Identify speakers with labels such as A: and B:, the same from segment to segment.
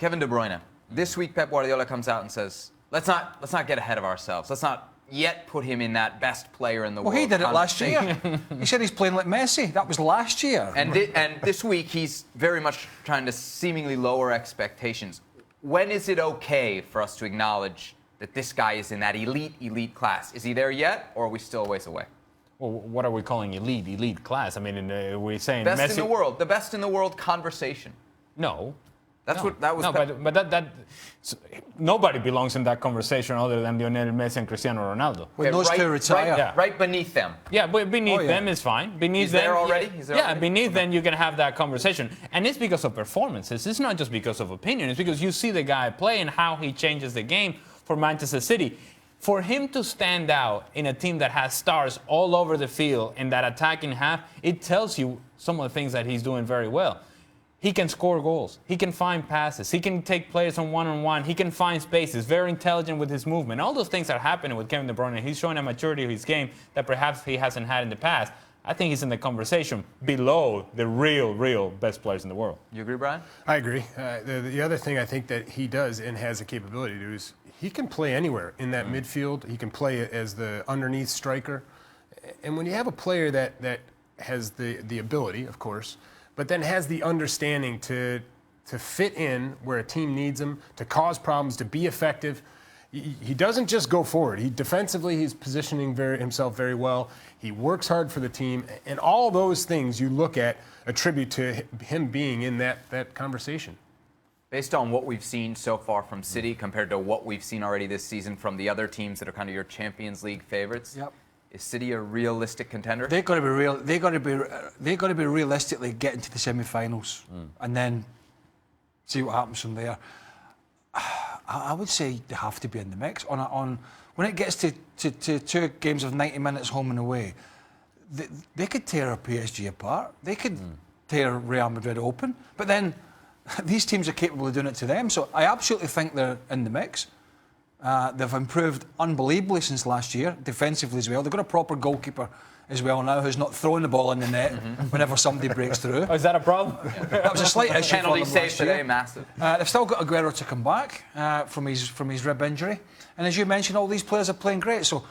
A: Kevin De Bruyne. This week, Pep Guardiola comes out and says, let's not get ahead of ourselves. Let's not yet put him in that best player in the world.
B: Well, he did it last year. He said he's playing like Messi. That was last year.
A: And this week, he's very much trying to seemingly lower expectations. When is it okay for us to acknowledge that this guy is in that elite class? Is he there yet, or are we still a ways away?
C: Well, what are we calling elite class? I mean, we're saying
A: best
C: Messi...
A: in the world, the best in the world conversation.
C: No.
A: That's what that was.
C: No, but nobody belongs in that conversation other than Lionel Messi and Cristiano Ronaldo.
B: When those two retire.
A: Right beneath them.
C: Yeah, but beneath them is fine. Beneath
A: He's
C: them,
A: there already? He's there already?
C: Beneath them you can have that conversation. And it's because of performances. It's not just because of opinion. It's because you see the guy play and how he changes the game for Manchester City. For him to stand out in a team that has stars all over the field in that attacking half, it tells you some of the things that he's doing very well. He can score goals. He can find passes. He can take players on one-on-one. He can find spaces. Very intelligent with his movement. All those things are happening with Kevin De Bruyne. He's showing a maturity of his game that perhaps he hasn't had in the past. I think he's in the conversation below the real best players in the world.
A: You agree, Brian?
D: I agree. The other thing I think that he does and has the capability to do is he can play anywhere in that midfield. He can play as the underneath striker. And when you have a player that has the ability, of course, but then has the understanding to fit in where a team needs him, to cause problems, to be effective. He doesn't just go forward. Defensively, he's positioning himself very well. He works hard for the team. And all those things you look at attribute to him being in that conversation.
A: Based on what we've seen so far from City compared to what we've seen already this season from the other teams that are kind of your Champions League favorites, is City a realistic contender?
B: They've got to be real. They've got to be realistically getting to the semi-finals and then see what happens from there. I would say they have to be in the mix. On when it gets to 2 games of 90 minutes home and away, they could tear a PSG apart. They could tear Real Madrid open. But then these teams are capable of doing it to them. So I absolutely think they're in the mix. They've improved unbelievably since last year, defensively as well. They've got a proper goalkeeper as well now who's not throwing the ball in the net whenever somebody breaks through.
C: Oh, is that a problem?
B: That was a slight issue for them
A: Penalty save
B: last year.
A: today, massive.
B: They've still got Aguero to come back from his rib injury. And as you mentioned, all these players are playing great. So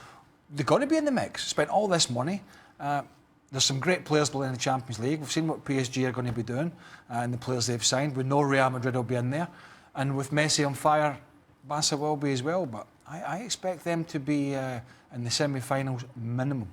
B: they've got to be in the mix. Spent all this money. There's some great players playing in the Champions League. We've seen what PSG are going to be doing and the players they've signed. We know Real Madrid will be in there. And with Messi on fire, Barca will be as well. But I expect them to be in the semi-finals minimum.